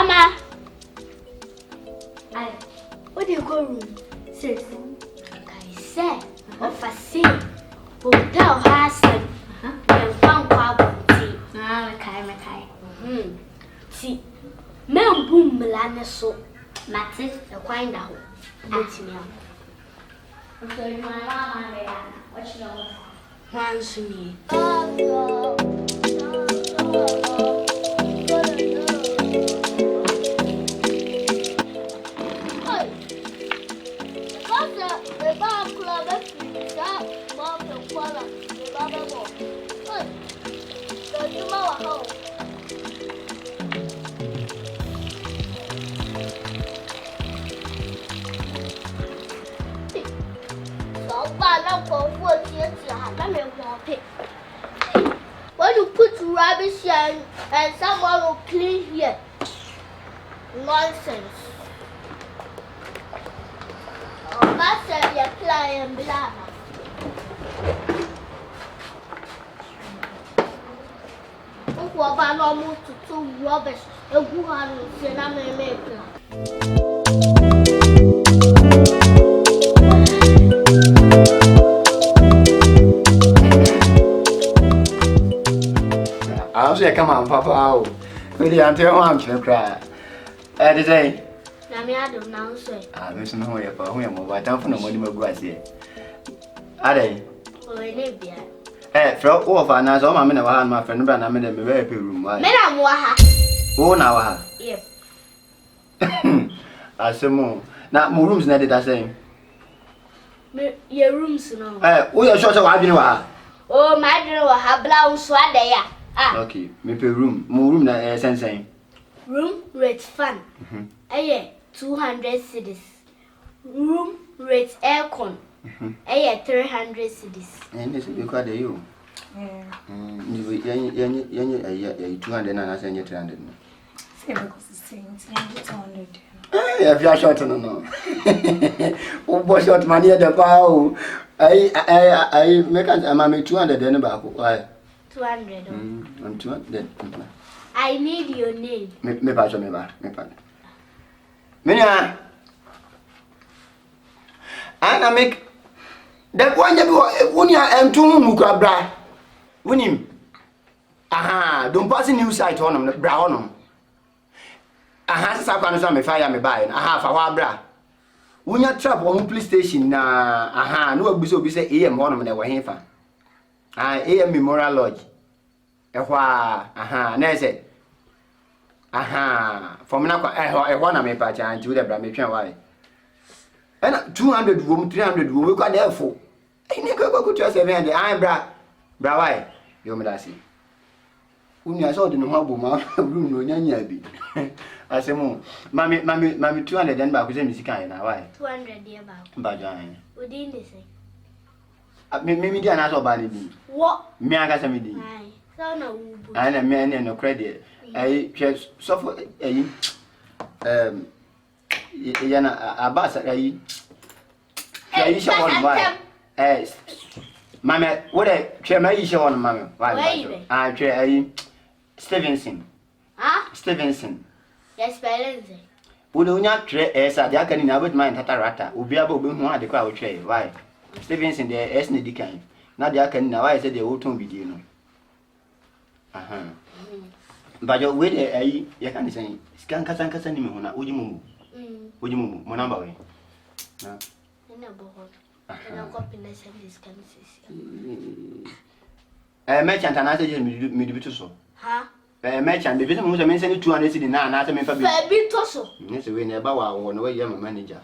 Mama. What do you call room? Sis. I said, of a sea. Hotel Hassan. And found Quabby. Makai. See, Mel Boom Milana so. Matty, the quine out. What's me? I'm going to my mama. What's your once me? When you put rubbish and someone will clean here. Nonsense. That's a client black. What about almost two rubbish? A woman will say, I'm a maker. I'll say, come on, Papa. Really, until I'm to cry. At the day, I don't know, sir. I listen to you for whom I don't know what you will say. Are they? Oh, it be. From all of us, all my friend, but I'm in a very room. Madam Waha. Oh, now, Yes. I say more. Now, more rooms netted, I say. Your rooms, no. We are short of what you know. Oh, my dear, have blown swat there. Okay, maybe room, more room than sensing. Room rate fun. 200 cities. Room rate aircon. 300 cities. And this is because you. You 200 and I send you 300. If you are short, no. Oh, short money at the bow. I make a 200 then about why? 200. I'm 200. I need your name. Me patch me back. Mina. Ana make that one you am too mukabra. Winim. Aha, don't pass new site on them, bra on. Aha, sakwa no me fire me buy. Aha, fa wa bra. Wunya trap on police station na aha, no abuso bi say AM on them na wa hefa. Ah, AM Memorial Lodge. Ehwa, aha, na say. Aha, from na ehwa na me pa cha anti we bra me twen why. And 200 room, 300 room, we got there for. I never go to 700. I bra why? You me that see. Unya saw the no mabo ma room no nyanya bi. I say mo, mami 200 then ba ko say misika na why? 200 there ba. Ba jan. Within the say. Me dia na so ba ni bi. What? Me aka say me di. Aye. So na ubu. I na me no credit. I just so for yana abasa ayi. Ayi she won why? Mama, what a chair may you on mamma? Why? I try ayi Stevenson. Ah? Stevenson. Yes, balance. Would you not tray as I can never mind Tatarata? Will be able to know the crowd tray. Why? Stevenson, the Esne Dican. Not the can now I said the old tomb video. Aha. But your way, you can say, Scan Casan, would you move? Would you move? Monamba. Merchant and I said, me do so. Ha? Merchant, the business was a mention 200 city now, and I may be tosso. Yes, we never won away, young manager.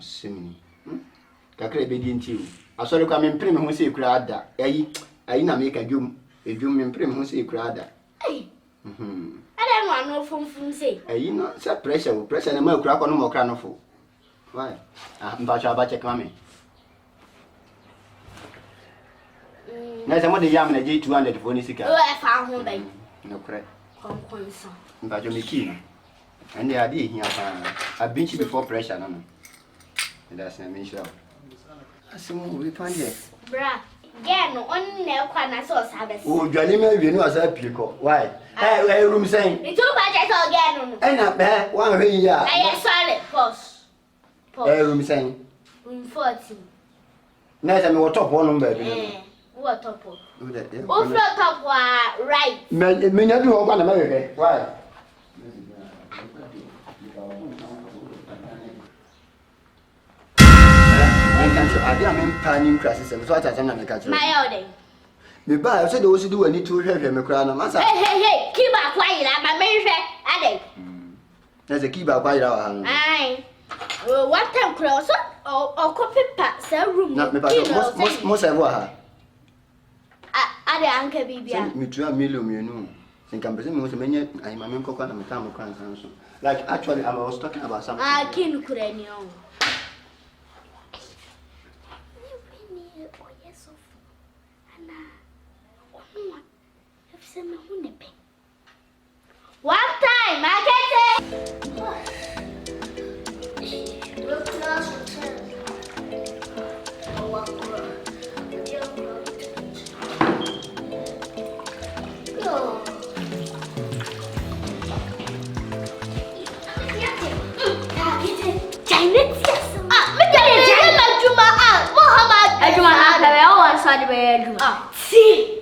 Simony. Kakre be didn't you? I saw you come in prim who say crowd that. I make a doom in prim who say crowd that. I don't want no from say. You know, set pressure, and a milk crack on more cranoful. Why? I'm about to come in. There's a mother yam and a J 200 for Nisica. Oh, I found home by no credit. Conquenson. But you're making. And the idea here, I've been to before pressure. No, that's a mission. I see we find it. Bra, Again, on never can I saw service. Oh, Johnny, you know as a pico. Why? Hey, room saying. It's too much again. And up there, 1 year. I solid post. Room saying. 14. Nice, I mean, top one bed. What top? Oh, top right. Many of you are going to marry. Why? I didn't planning classes and so I don't know. My old day. Maybe I said those who do any to have him a crown of massa. Hey, keep up quiet, my marriage. There's a key by quite our Aye. One time closer or copy past a room. Not me, but most I were. I the uncle baby. Me to a million, you know. Think I'm presuming was a minute. I'm a cocoa and a camel crown. Like actually, I was talking about something. I can't could any. One time, Akete. See.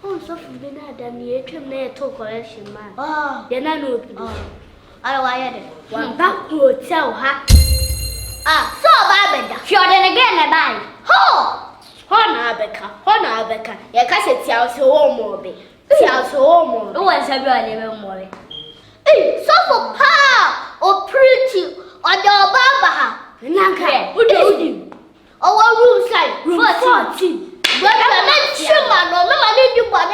Oh, so from than the atrium near to collection man. Oh, you're not no. I wired it. One back will tell her. So bad. Sure, then again, I buy. Ho! Honabeka. Your cassette tells you all more. Tells you all more. Who wants everyone more? Eh, so for pa or pretty or the Baba. Nanka, who do you? Oh, one room side, 14. But I'm not sure, man. No, I need you, but I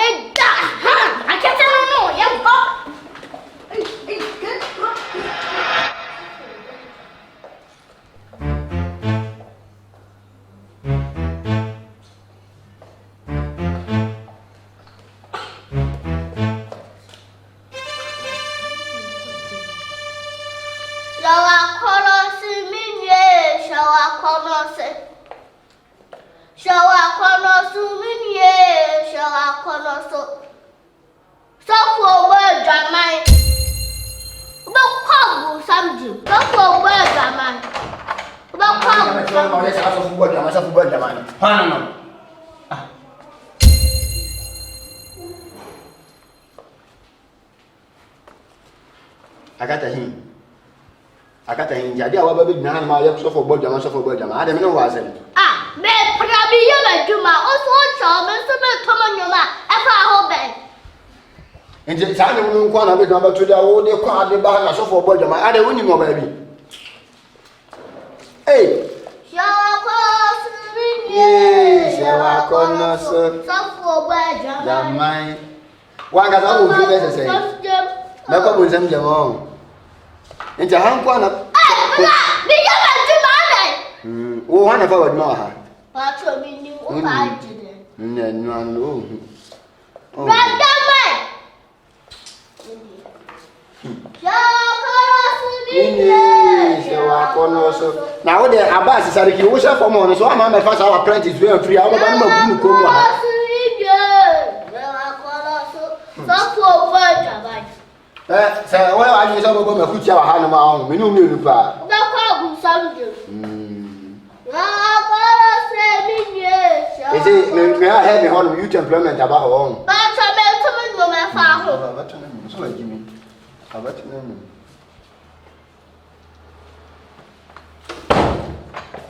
can't know. Yeah, I got a hint. I did our baby now. My young for board, I don't know what's it. Ah, may probably you may do my also charming to come on your lap. I hope. And the time we want to be number 2, the old car, the bar, so for board, I don't win more baby. Hey, shall I call so for where mine. One got all the say. Never with them, Jamon. It's a hand corner. Oh, one of our more. But you mean you I didn't. No. Now, the Abbas is a key. We shall for money, so I'm a fast our apprentice. We are 3 hours. I'm going to go. So, well, I just go to put your hand on me. No, no, pa. The call something. Is it? May I have a home youth employment about home? But I met someone from my father. So, Jimmy, how about you?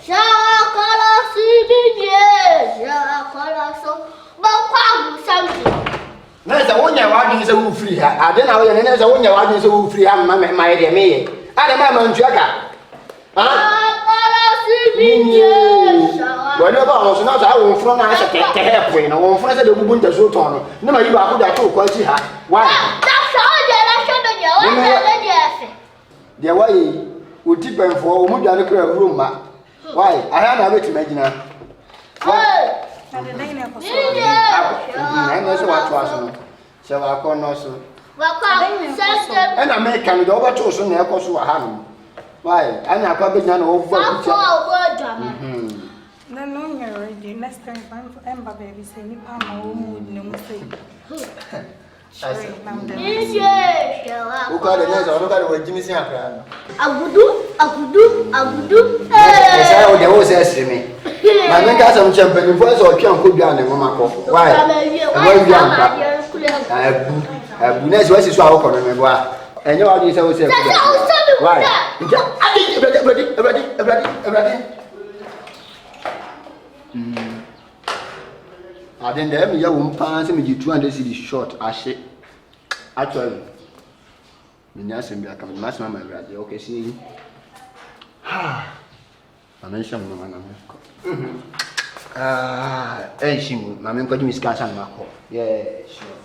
Shall I call us so? But something. There's a one year wagging so free. I don't know, and there's a 1 year wagging so free. I'm my dear me. I don't know, Jacka. Whenever I was not, I won't from us at the airplane. I won't find the woman to shoot on. No, you are good at all. Why? That's all I showed you. The way would tip and for Mudan room. Why? I have a bit to imagine. I know what was so I call no so. And I make come over to so near Kosu Ham. Why? I'm not coming over. No, you're ready. Next time, I'm baby, say, you palm my own no mistake. Who called the nurse or look at what Jimmy said? Agudu. I said, oh, there was a me. My men got some champagne first or can't cook down and Mamma. Why? Next, what's his walk on me? And you are this, I was saying, why? Ready. I didn't have me, young pants, and you 200 cities short. I say, actually, the nurse and black and master, my brother. Okay, see. I mentioned my man. And she, my man, got me scars and Marco. Yeah, sure.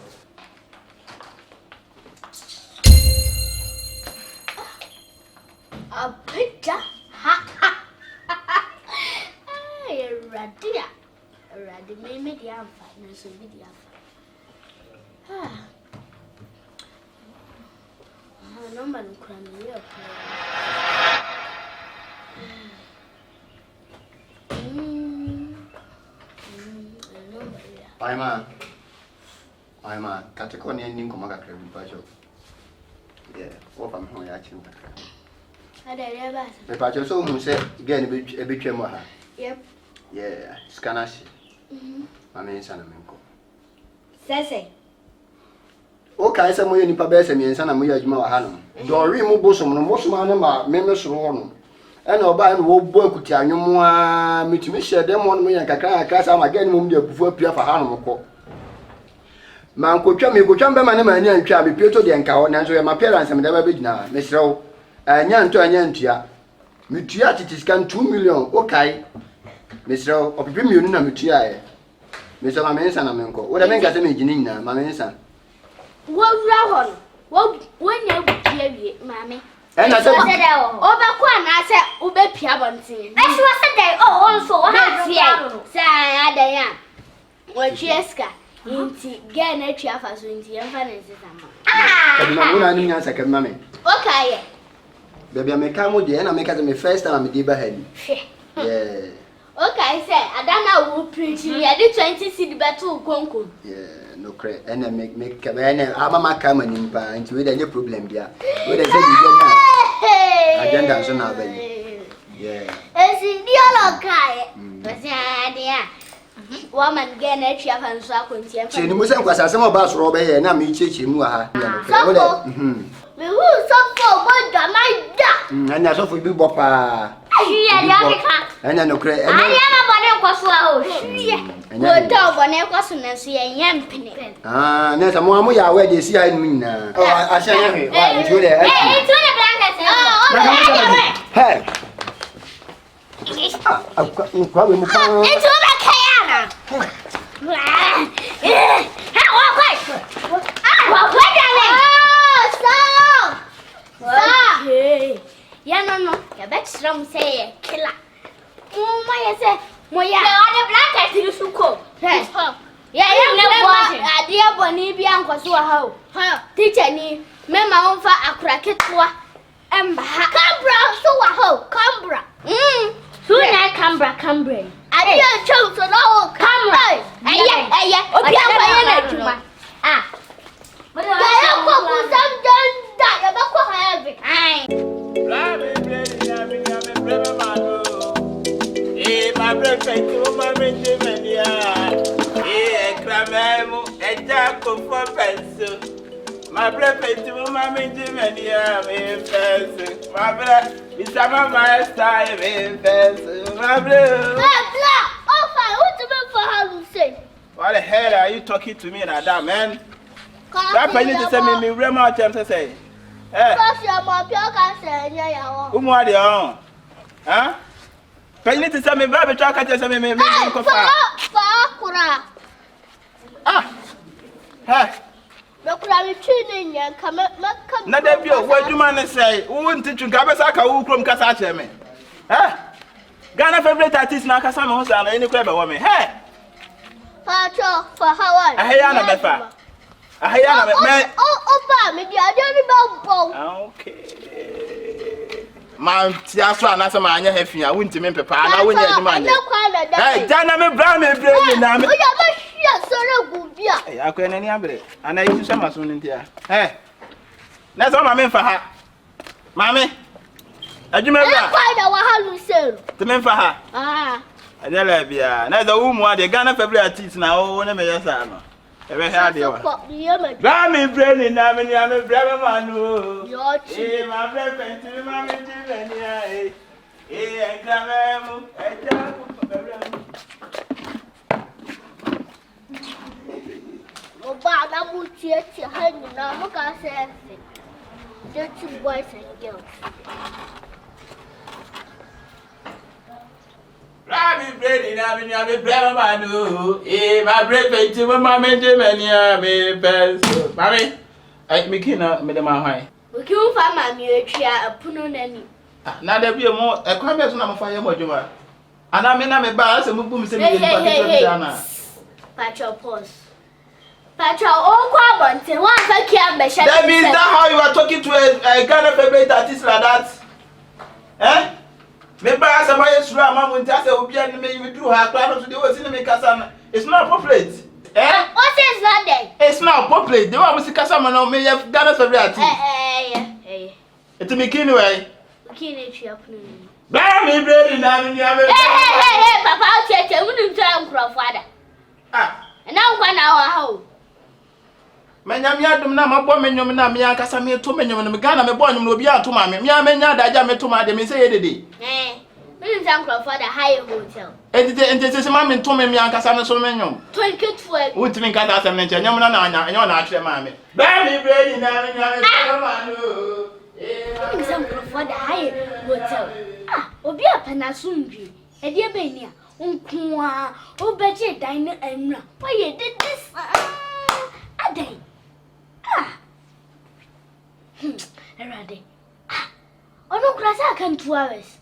A picture? Ha ha! Radia. Radi made the amphani, so be the amphani. No man crying up. Playman, Caticoni and Nincomaca Crabby Pacho. Yeah, what I'm home at you. The Pacho so who said, again, a bit more. Yep. Yeah, Scanashi. My main son of Minko. Sassy. Okay, some way in Pabes and son of Muyajma Hanum. Don't remove bosom, and most man, members wrong. And no buying woe book to you more. Me to me share them 1 million cacas. I'm again moved before Pierre for Hanum. Man could tell me, go jump my name and try to be to the encounter, and answer my parents and never be now. Miss Rowe, and yan to an yantia. Mutiat is can 2 million, okay. Miss Rowe, of Premium Mutia. Mr. Mamanson and Uncle. What I mean, got a meaning now, Mamanson. What round? What when you hear mammy? And I said, over one, I said, Ube Piabanti. I was a day, also, Diane. Well, Cheska, get a chair for 20 and finances. Ah, second mammy. Okay. Baby, I may come with the end, I make as my first time I'm a deeper head. Yeah. Okay, sir, I don't know who preach me. I did 20 city battle conquer. Yeah, no credit. And I make I'm a coming in pants with any problem there. What I said, you agenda so now, baby. Yeah. As in the other guy, but yeah, woman get a chair and so continue. She was some of us, Robert, and I'm each him. We will suffer one that. And that's all for you, Papa. And I know credit. I am a bonnet was well. Good dog on a question and see a yam penny. Ah, there's a more where they see I mean. Oh, I shall have it. It's really a hey. I've got probably into the Kayana. No, you bet some say killer. My say, Moya, the blanket is so cold. Yeah, I dear Bonnie Bian was how. Teacher me, Mamma on for a cracket for Cambra, so a hoe, Cambra. Soon I Cambra. I didn't choose an old Cambra. Ah, but I have some done that about heavy. My breakfast, my Benjamin, yeah, Cramamo, a jack of 4 pencil. My breakfast, my Benjamin, yeah, my brother, it's my style, my blue. Oh, fine, what's the man for how to say? What the hell are you talking to me like that, man? That penny to send me remote to say. Because your mom, your cancer, yeah, whom are they on? Huh? Penny to send me baby truck at some me. Ah, hey, look, I'm tuning and come up. Not that you, what you man say? Who wouldn't teach you Gabasaka who from Casache? Huh? Ghana favorite artist now, Casamos and any clever woman. Hey, for Hawaii. I hear Anna Mefa. I hear Anna. Oh, maybe I don't know. Okay. Ma tiaso anasa ma anya hefia wunti me pepa na wonya adwuma anya. Eh jana me bra me bre na me. Oya ba hia sore gubia. Eh akwa nani abre. Ana yisu sama so ntia. Eh. Na so ma me mfa ha. Mami. Adwuma bra. Kwa da wa halu sero. Te me mfa ha. Ah. Adela bia. Na zo umu ade Ghana February artist na wo na me yesa no. Ebe ha de wa. Bra me bre ni na me bra ma no. Eh ma bre penti ma me ti be ni ai. Ekramemu, ejaku bebremu. Oba na mutie hanu na mo ka say the two boys and girls. Rabi bread na me brema manu. My bread penti ma me je mania me peso. Mami, ai me kina me de ma hwan. We kiu fa ma mi etwa apuno nani. Na da bi mo e kwa be so na mo fa ye mo adwuma. Ana me na me ba se mo bu mi se me ye pa ke na. Pacho pause. Pacho o kwa bonte wan fa kia be sha. That means that how you are talking to a Ghana favorite artist like that? Eh? Me ba se ma ye suru ama mo ntia se obi an me you do ha kra no so de o si me kasa na. It's not appropriate. Eh? What is that then? It's not appropriate. The one we see kasa ma no me ye Ghana favorite artist. It me kini way. Kini twa puno. Ba me bread na me nya me. Hey, papa o tete wonu ntwa nkrofo ada. Ah. Na nkwa na wa ha o. Menya me adum na mabọ menyom na me ankasa me to menyom na me Ghana me bọ nyom na obi ato ma me. Me amenya adaja me to ma de me say ye dede. Wonu ntwa nkrofo ada high hotel. Enti se ma me to me ankasa me so menyom. 22. Wutimi nkata asem ne nche nyom na anya enyo na atwe ma me. Ba me bread na me nya me ma no. Some for the high hotel. Ah, obi apana sumbi. E die be ni a nko a obeje dan na anura. Why you did this? Adai. Ah. Erade. Ah. Ono kura sa kan 2 hours.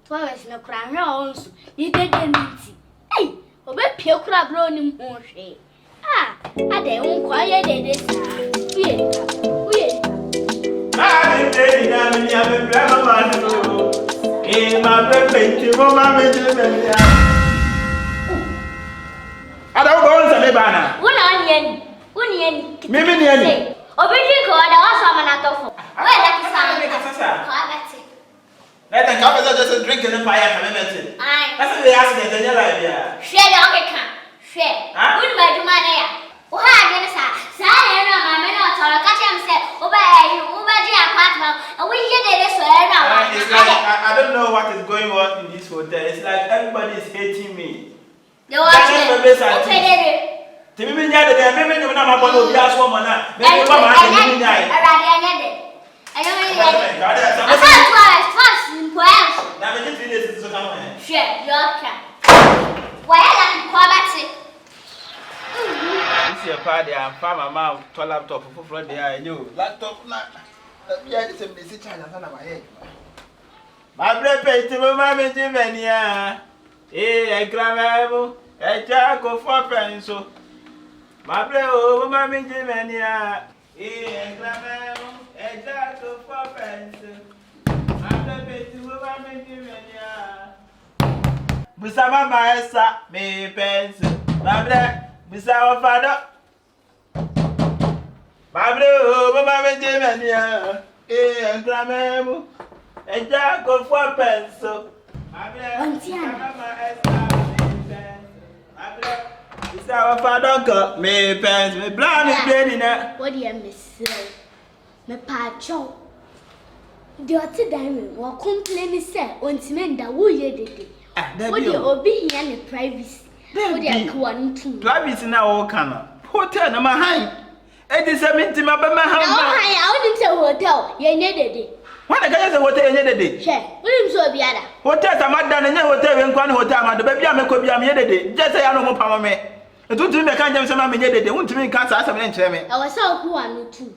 2 hours na kura hwe onso. Ni dede nti. Hey, obe pie kura bro ni ho hwe. Ah, adai nko aye dede sa. Uye. I'm ready now, I'm a grandma. My baby, Mama, I don't go on the banner. One onion. Maybe Obedi ko ada wasa manatofo. Where that is let the couples just drink in the fire. That's the accident in your idea. Share the okay can. Share. Good by Jumania. Oh, I didn't say. Say, my men are told. Catch him say, Obey apartment. And we did this way now. I don't know what is going on in this hotel. It's like everybody is hating me. The watch. Timi mi nya de me nyum na mabọ no bia so mo na me ko ma ma ni nya ai arade anya de ayo me ni asa twas impoens na me ti dey so kan ho she yoka wa ya la ko bati this your party am fa mama to laptop foforo dey ai yo laptop na bia dey se me si charge na ma he ma bre pe ti mo ma me ti mania ekramemu eja ko fo penso Mabre o mama mi jemania ekramemu eja ko fo penso mabre beti o mama mi jemania busa mama esa me penso mabre busa o fado mabre o mama mi jemania ekramemu eja ko fo penso mabre mama esa me penso mabre Is our father me pants me blind me brain na. What do you miss? Me pacho. The other diamond wa complain say ontime nda wo ye dede. What do obi here ne privacy? What do you want to? Privacy na wo kana. Hotel na ma han. E di se minti ma ba ma han. Na han ya won say hotel ye nye dede. What the guy say hotel ye nye dede? She, won so obi ada. Hotel ta madda na nye hotel we nkwa ne hotel ma do ba bia me ko bia me ye dede. Je say ya no mo pamo me. Etuntumi me kan jam se ma me nye dede. Wuntumi kan sa asem ne nkyere me. E wo say ku anu tu.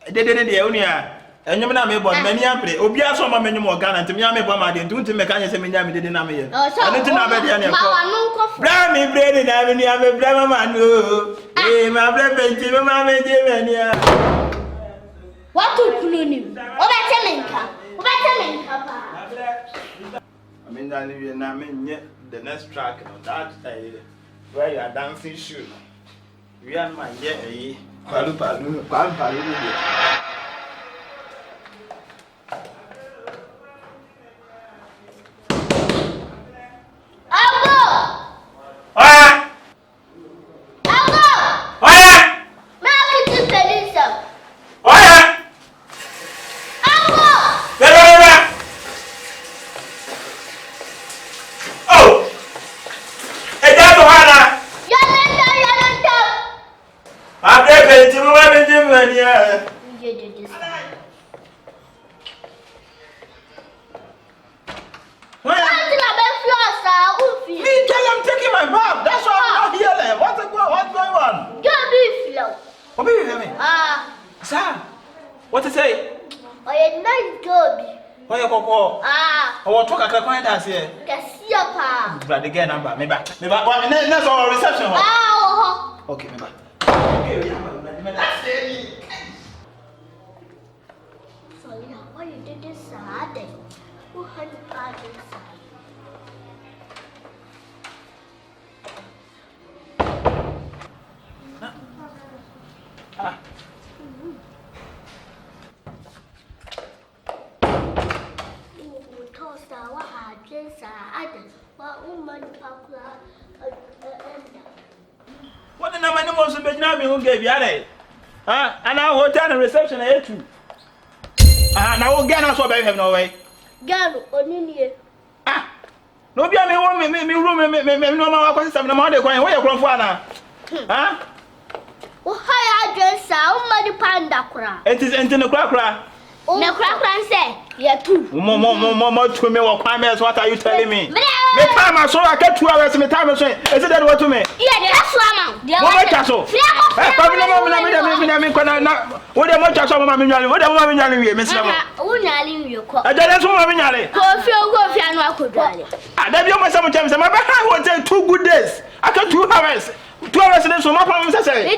Dede ne de unu ya. Enyum na me bon mani apre. Obi aso ma menyum organ ntimi ya me bo ma de ntuntumi me kan se me nya me dede na me ye. Anu ti na be de ne ko. Ma anu ko fu. Bra mi bre na me ni ame bra ma no. Ma bre penti ma me je me ni a. What to kunu ni? O be te me nka. I mean, I mean, the next track, that where you are dancing shoe. We are my palu. What to say? Oh, you're not good. Oh, you're Coco. I want to talk a client as here. Cassiapa. But again, number. Maybe. That's our reception. Okay, maybe. Okay, that's it. So, why you did this Saturday? Who had the party inside? What the number of Benjamin who gave you? And I will turn a reception at 2. And I will get us what I have no way. Girl, only No, be a me room, no more question. No more, where you're from. Huh? Oh, hi, address, money panda crack. It is into the crack. No crack, say, yeah, 2 more to me or Pamela. What are you telling me? The time I saw I kept 2 hours in the time. Is it that what to me? Yeah, that's Mama. What castle? What am I just on my minute? What am I minute? Miss Lama. I don't know my minute. I don't know sometimes. My back was there 2 good days. I got 2 hours. 2 hours in the summer. I say, move.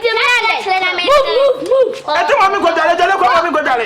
I don't want to go down. I don't want to go down.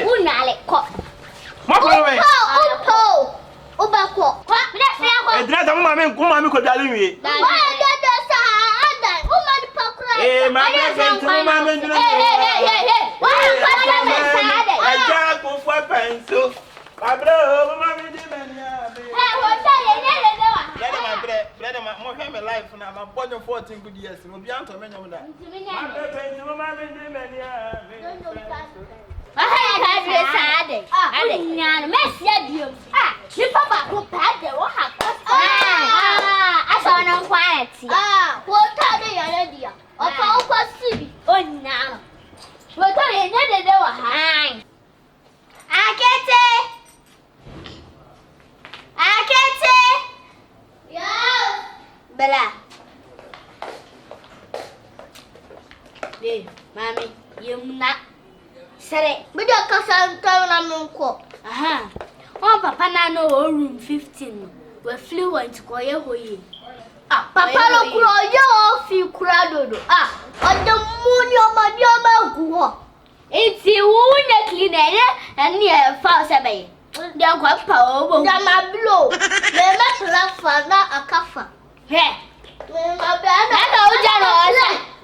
Bella. Hey, mommy, you not. Say, but your cousin told me. Aha. Oh, Papa, now no room 15. We flew on to Koye. Papa, no cry, you feel crowded. On the moon, your mother. It's you who clean and near False Bay. Young Papa, my blow. They must laugh for a caffa. Hey,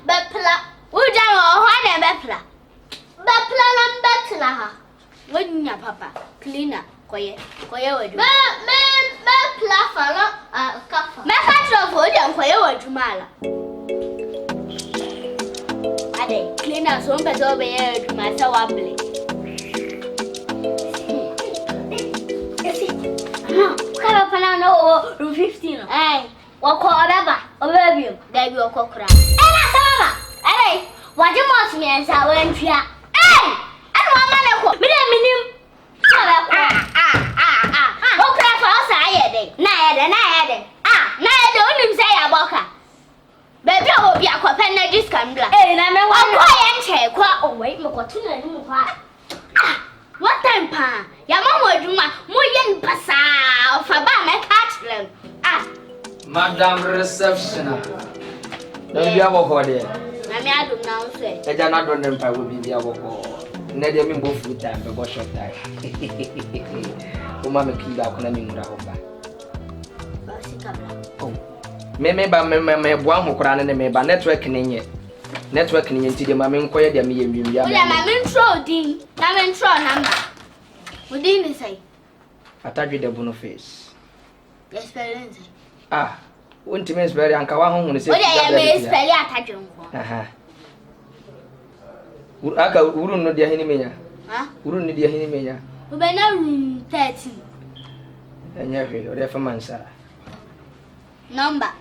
Bepla. Wouldn't ya, Papa? Cleaner, Koye, would you? Bepla, a caffa. My wood and Koye would you, Mala. I think cleaners won't be over here to myself. Come up and 15. Aye. What call a baby? There you go, cry. Hey, what you must me as I went here. Hey, I don't want to go. Oh, crap, I say, Naya, don't say a boca. Baby, I hope you are quite energy scambler. Hey, I'm quiet, quite away, what time, Pa? Your mom would do my young passa of a bam catch them. Madam Reception. Don't be a walk there. I don't know, say. I don't know them. I will be the walk. na dia me mbo full time be go short time. O ma me ki ba ko na me ngura ho ba. Oh. Me boa ho kora ne me ba network ne nye. Network ne nye nti de ma me nkoye de me ye nwimwia. O de ma me ntro din, na me ntro number. O din ni say. Atadwe de bono face. Experience. Ah, wonti me experience anka wa ho se. O de ya me experience atadwe nko. Aha. Aka urun no dia hini menya. Ha? Urun ni dia hini menya. O be na room 13. Enya hwe, o de fa mansara. Number.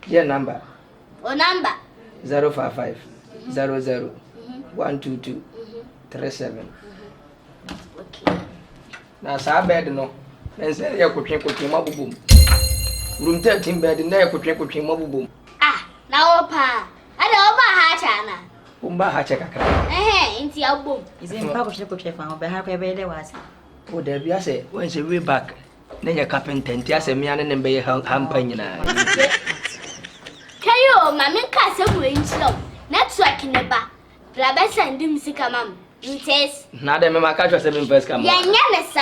Yeah, number. O number. 055 00 122 37. Okay. Na sa bed no. Na se ya kotwe mabubum. Room 13 bed na ya kotwe mabubum. Ah, na opa. Ada opa ha cha na. Umba ha che kakra. Inti abom. Ize mpa kotwe fa obe ha kwa be de wase. O da bia se when se way back. Na ya carpenter nti asem ya ne mbe hampa nyina. Kayo, mama ka se mu enchilo. Network ne ba. Bla be send musika mam. Utes. Na de me maka twa se me first come. Ya nya ne sa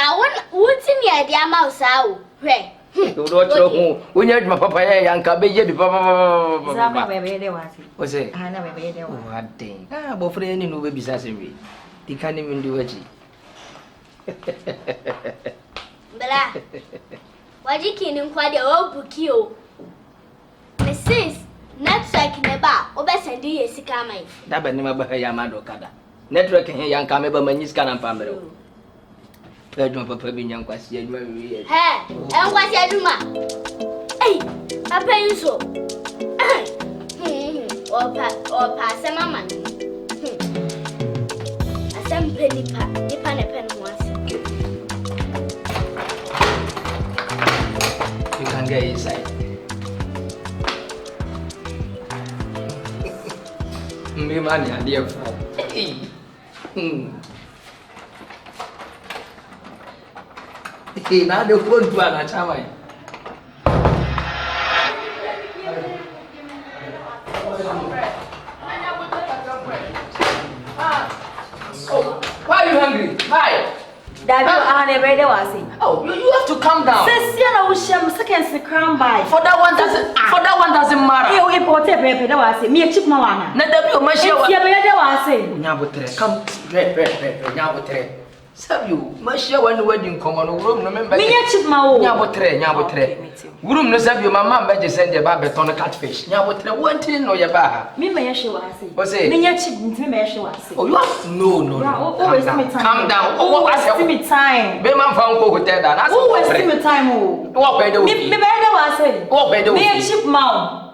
wuti mi ade ama usa wo. Hwe. Do chro hu. Wonya djuma papa ya nka be ye bi papa. Za kwa be de wase. O se. Ah na be de wase. Wadin. Ah bo fre ni no be bisa se wi. Dikani mi ndi waji. Bla. Waji kinin kwa de obuki o. Mrs. Network ne ba, obe sendi ye sika mai. Da ba ni ma ba ya ma do kada. Network he ya nka me ba manyi sika na pamere. Pedro papa bi nyan kwasi aduma wi. He, en kwasi aduma. Ei, apen so. Opa se mama. Asem penipa, nipa ne pen ho ase. You can get inside. Me man ya dia for. Na de phone tu ana chama. Oh, why are you hungry? Hi. Dabi ah na be de wase. Oh, you have to calm down. Sesi na wo shem seconds cram by. For that one doesn't matter. E o import pepe de wase. Me chip ma wana. Na dabi o mashia wa. Tia be de wase. Nyabotre, come. Nyabotre. Sabe you, mashia wa no wedding come on room no member. Me chip ma wo. Nyabotre. Room no sabe you mama be send the ba beton catfish. Nyabotre, one thing no ya ba. Me me she wase. O say. Me chip ntimi me she wase. Oh, you have no. Calm down. Oh, waste me time. Be man fa nko hotel da. Na Oh, waste me time oh. Wo pe de wo. Me be de wase. Wo pe de wo. Me chip ma.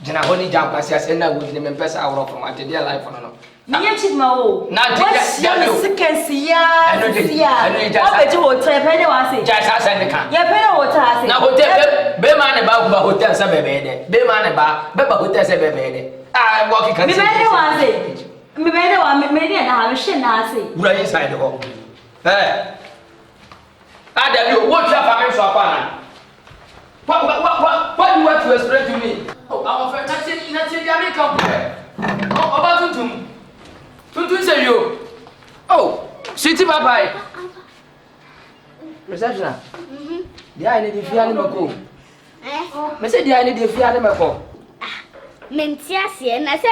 Jina honi jam kwasi ase na wo ni me pesa awro from ate dia life no. Me chip ma wo. Na dia seconds ya. Obeji hotel pe de wase. Ja sa send ka. Ye pe de hotel ase. Na hotel be man ne ba hotel sa be de. Be man ne ba hotel sa be de. Ah, walk can. Me be de wase. Me be de wa me de na ha hwe na ase. Wura inside the hall. Eh. Ada you what you have for so apana. What do you want to explain to me? Oh, I'm afraid nothing they make come here. Oh, about Tuntum say you. Oh, sweetie bye. Reception. Dia ni di fia ni mako. Me say dia ni di fia ni mako. Menti ase na se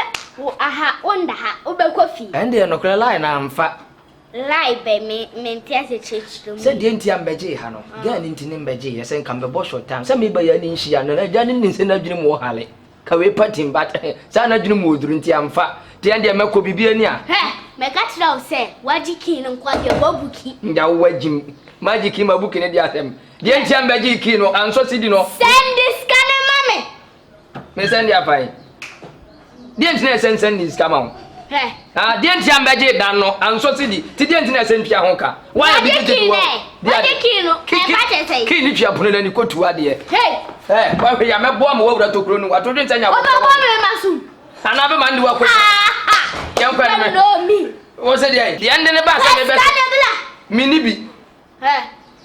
aha onda ha obekọ fi. Ende no kra line na amfa. Lie be menti ase chechiro. Say die nti ambeje ha no. Ga ni nti ni mbeje ye say kan be bo short time. Say me ba ya ni nhia no na ja ni nse na dwene mu hale. Ka we patim bat. Say na dwene mu oduru nti amfa. Tie ende mako bibia ni a. He, me ka tira o say wajiki no kwa de wabuki. Nda wajim. Magiki mabuki ne dia asem. Die nti ambeje ki no anso sidi no. Send this kind of mommy. Me send ya fine. Die nti na send this come on. He. Ah, die nti ambeje dan no anso sidi. Ti die nti na send pia ho ka. Why be ti wo? Wajiki no e ba te say. Ki ni pia pono na ni kotu ade. Hey. Wa hwe ya mebo am wo wura tokuro nu. Atodwe ntanya. Oba bo me masu. Ana be man di wa ko. Yan kwa me. No me. Wo se die. Die ende ne ba sa me be. Mini bi. He.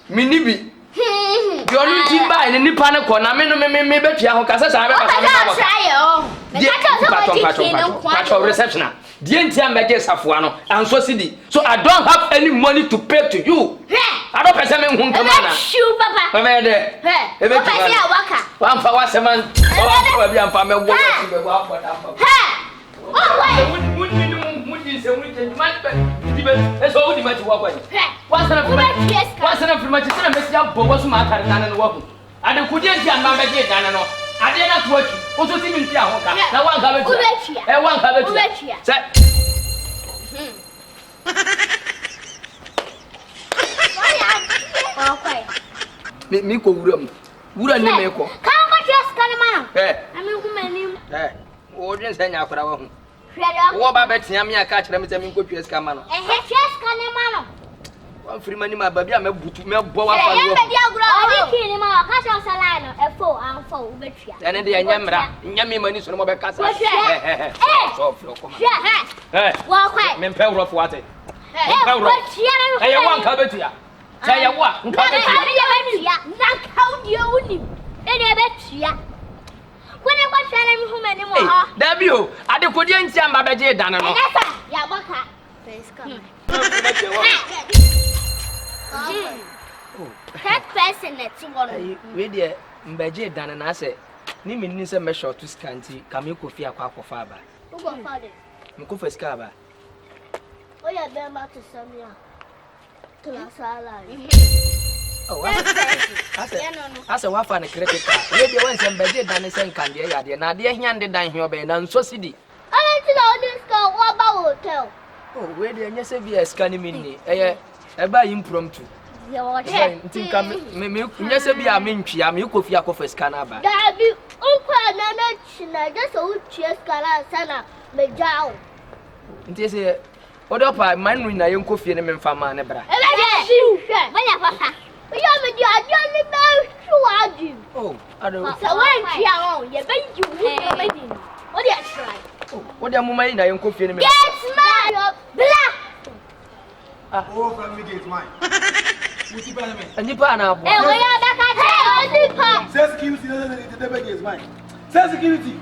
Mini bi. Yo nu ti ba ni nipa ne ko na me no me betwa ho ka sa sa be ka Try Patron reception. The entire major Safuano and so city. So I don't have any money to pay to you. I don't pay some whom come on. Shoe, Papa. I'm there. One for one, seven. Oh, I'm from a woman. That's all the matter. What's enough much? I messed up, but what's my time and walking. I don't put it down, my bed, Dano. I did not watch you. Also, see me down. Now, one have it. I won't have it. Me go room. Would I name you? Come on, just come on. I'm a woman. Oh, just hang out for our home. What about Betsy? I'm a catcher. I'm a good yes, come on. And just come on. One free money, my baby. I'm a boot to milk boy. I'm kidding my catcher salad, a four and four. And then the yammy money from my casa. Walk away. Men power of water. I want cover to you. Tell you what, how do you win? And I bet you. When I was telling him anymore, W, I don't put you in some baby done. Yabaka. Face coming. That person that's one. Really, Mbaje done, and I say, Nimi needs a measure to scanty, Kamiko Fia Quack of Faber. Who got father? Mukufa Scaba. Oh, yeah, they're about to send me. Oh, I said, what fun a critic. Maybe once and Bajet done the same candy, and I dare handed down here by an so city. I don't know this girl. What about hotel? Oh, where the Yes, scanning me, a buy impromptu. Think come, yes, be a minch, I'm you could fiaco for Scanaba. That be Uncle, just old cheers, Cala, Sana, Majao. It is a what up, I mind when I am coffee and men from Manabra. Oh, I don't know. So when you bet you what do you try? What am I in? I am coffee and men. Get mad, black. Oh, from me, get mine. And you pan up. Say security, the bag is mine. Say security.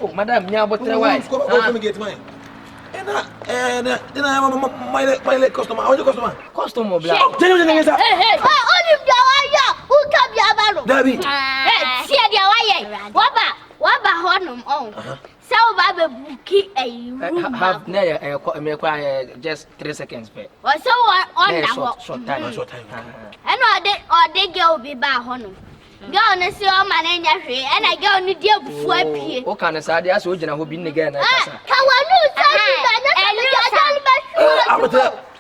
Oh, madam, yeah, but the wife. Come get mine. And then I am my customer. How your customer? Customer, black. Who come your Debbie. See, what about Honum on? So, Baba Bookie, have near just 3 seconds. Or so on short time. And they go be by Honum. Go on and see all my name, and I go on the deal before I pay. What kind of side? I saw you who been again.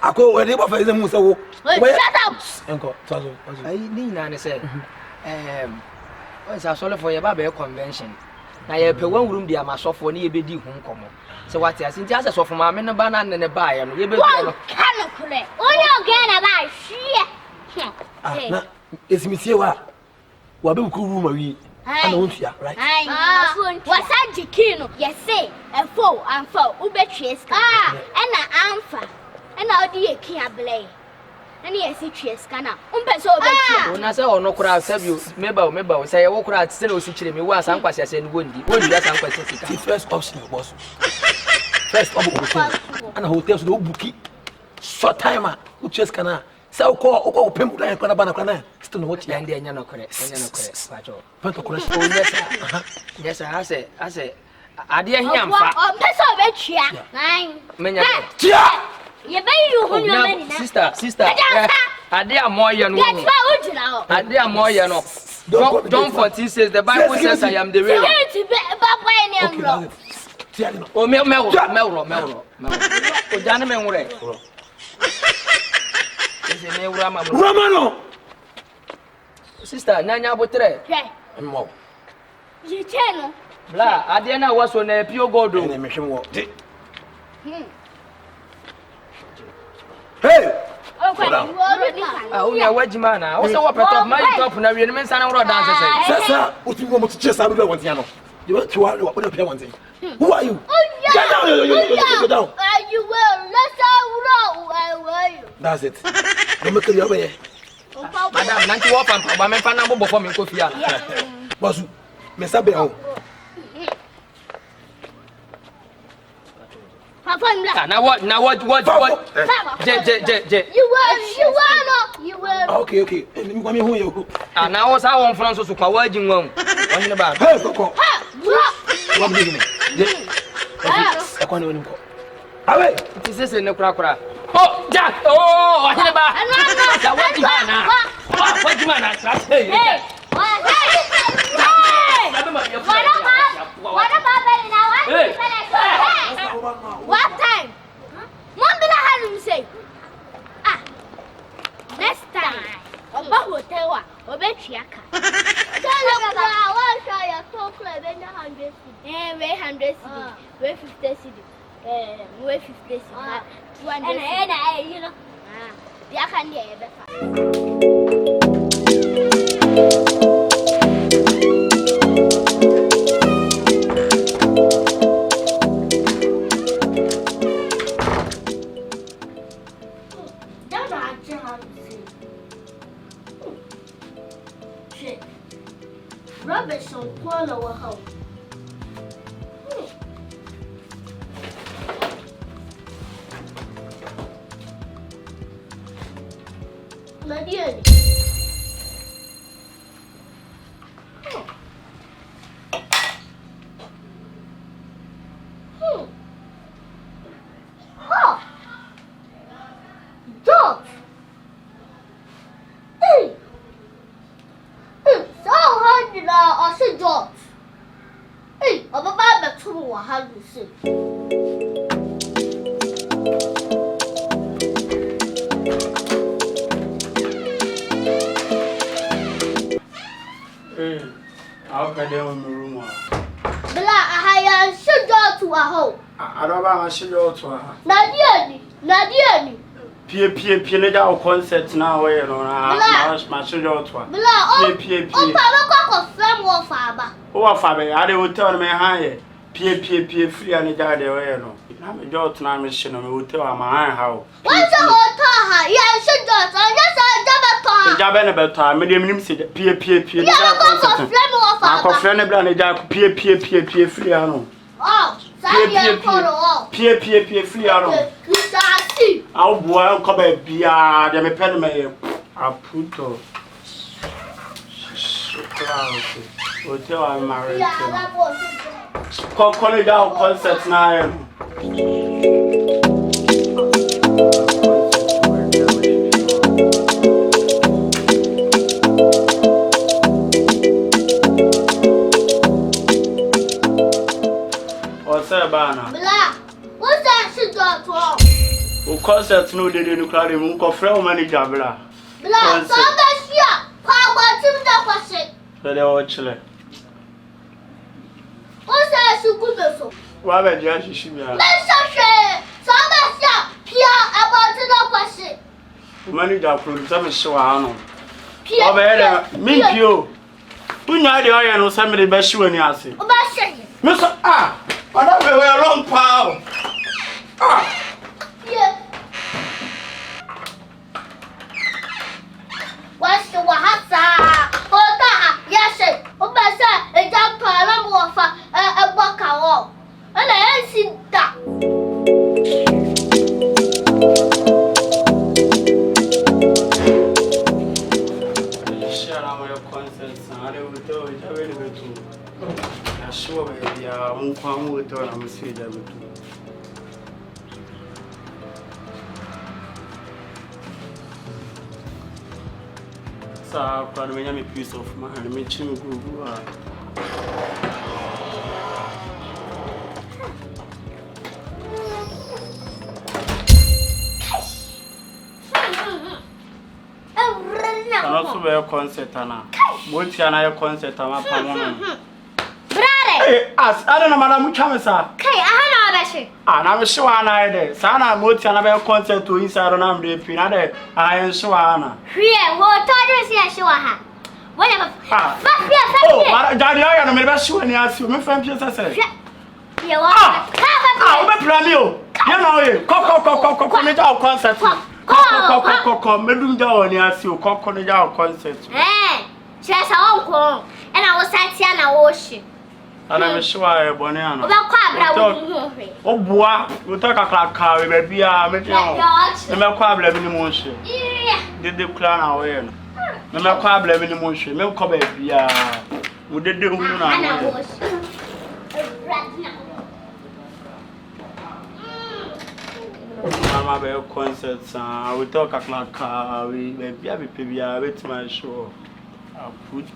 I go where they were for the Musa. Shut up! Uncle, I need to say, what's sorry for your baby convention. Now, you pay 1 room, dear, my software near be home come. So, what I think just for my men, a banana and a buy, and you be cannot correct. Oh, you're again about it's Monsieur. Wabu room, Marie. I don't see, right? What's that, Jikino? Yes, say, a foe and foe, Ubetrius. And an amphor. And I'll be a Kiablay. And yes, it's Cana. When I saw no crowd, save you, maybe say, I walk out, still sitting me once, and questions and wouldn't be. The first option, boss. First option, and hotels no bookie. Short timer, who just cannot. So call Pimp and Panabana. Still what you and the Yana correct. Yes, I say, I dear him. That's all that she Sister, I dare more young woman. I dare more young. John 14 says the Bible says I am the real. Oh, Mel. Oh, gentlemen, Romano! Sister, Nanya Botre. You tell Blah, I didn't know what's on a pure gold. Hey! Oh, yeah, what you man? I also want to top my top and I remain and road dances. Sir, what you want to chase out of one piano? You want to what you want? Who are you? Get down! You will. Let's all roll. That's it. Don't make it your way. Madam, not you up and Papa, my fan before me, Kofi. Bosu, Mesabe o. Now what? Je. You will. Okay. Me kwa me hu ye. Now what's our one from so kwa wajin won. Won ba. Hey, Koko. What be me? Je. Akwa ne woni ko. Awe. Ti sese ne kura. Oh, Jack. Oh, wajin ba. Ja wajin na. Wajin na. Hey. What time? Mom did I have him say? Next time. Oba hotel wa, oba chiaka. I want to show you top club in 100 cedi. We 100 cedi. We 50 cedi. We 50 cedi. 200 cedi. You know. Ya kan dia befa. Rubbish on Polo home. Median. Dog. I said dogs. Hey, I'm about to tell you how to say. Hey, I'll get them in the room. Blah, I should go to a home. I don't know. I should go to her. Nadiani. Pie, legal concert now, you know. My should go to her. Blah, Pie. oh, Papa, or Faba. Oh, Fabi, I will tell me high. Pie, free and die the way, you know. I'm a daughter, I'm a mission, I will tell my how. What's the hotel? Yeah, I should go. I just The job and about time, medium said, Pie. Yeah, I'm I friend of the jack, Pie, free, I know. Oh, Pie, free, I know. I'll boil, come back, be a me pen me. I put hotel I'm married. Call it out concert now. What's that banner? What's that shit got wrong? Concert no dey no carry mu ko frɛ manager bla. Bla, so be here. Pa wa tim da kwase. So dey o chile. O say su ku be so. Wa be dia shishi bia. Me hwehwe. So be here. Pia about da kwase. Manager producer me hwe wa no. Pia. O be dey me pio. Unya dey o ye no say me dey be hwe ni ase. O ba hwe. Me so Ona be we wrong pa. Yeah. What's the wahasa? Oda, yes, Obasa, a jump palam wafa, a baka, and I see that. Share our concerts, and I will tell you, I will do. I'm sure we are on Kwan with her, I'm sure they will do. So I'm going to piece of mind. I'm going to go. And also be a concert now. What can I concert? I'm a Brother. Hey, I don't know, Madam Chamesa. Okay, I have no and I'm sure I did. Sana Moti and a concert to inside on the Pinade. I am sure Anna. Here, what told you she was whatever. Oh, Daddy, I am a sure and ask you, my friend, just I said. You are Pramio. You know, Coco concert. Coco, Medunda on the ask you, Coco concert. Eh, she's our uncle. and I was at Yana Ocean. And I'm sure I Bonana. Oh, boy, we talk a car, baby. I'm a quab living in motion. Did the clan away? No quab living in motion. No cover, yeah. We did do Mama Bell concerts, we talk a car, we maybe have a PBR with my show. I'll put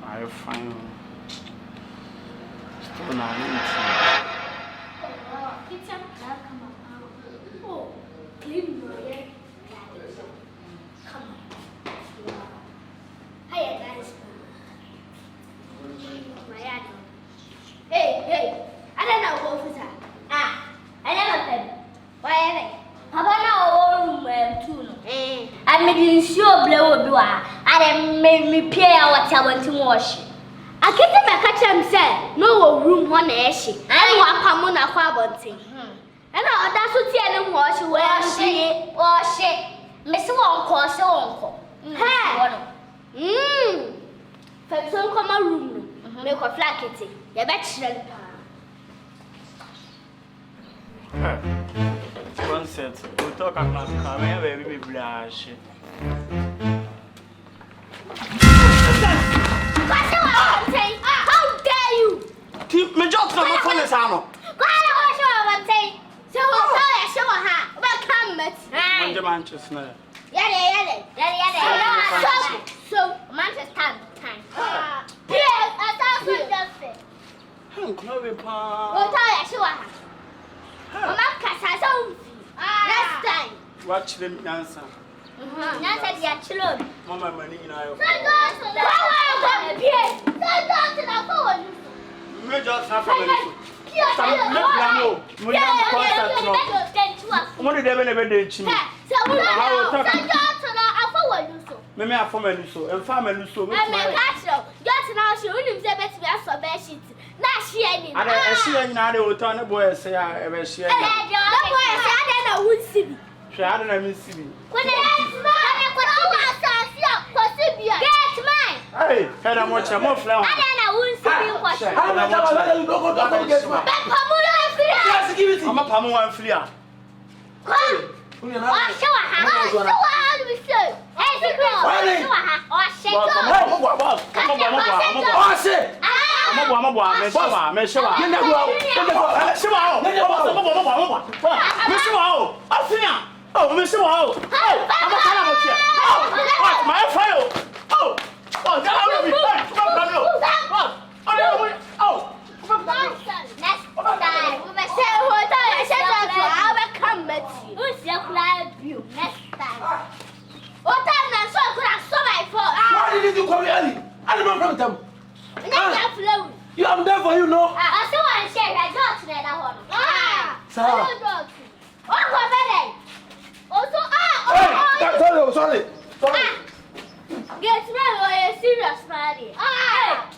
I find still not Hey, I don't know, officer. I never said. Why? Papa now room too. I made sure blow do I made me pay what I want to wash. I get him a catch him say, no room one ash. I want come on a quabonting. And that's what you wash wash it. Miss Uncle, so uncle. From some common room, make a flackety. You bet you. Concert, we talk about car, baby, blush. How dare you? Keep me just on the phone, Sano. So, show her. Welcome, Manchester. So, Manchester time. Yes, I thought we just said. Chloe Pa. Show her. Mama, next time. Watch them answer. Nancy, your children. Mama, money in our just have what did they never do? Maybe I form a so and family so. I'm a castle. Just now, she wouldn't say better as a bed sheet. Now she ain't. I see now they will turn a boy say I ever see. I would see. She had an MC. When I get mine. Hey, had a much more flower. I wouldn't see what I'm a palm one flea. You am there for you, no? I still want to share that dog to that one. Sorry. Get ready, or a serious party. I'm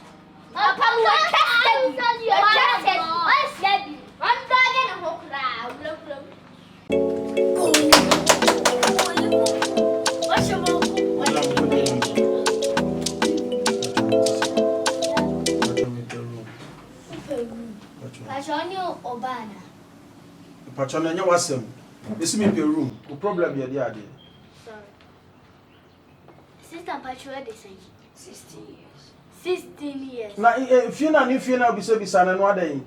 Patron, you was him. This may be a room. The problem here, the idea. sorry. Sister Patricia, they say 16 years. 16 years. Now, if you're not, be so beside another day.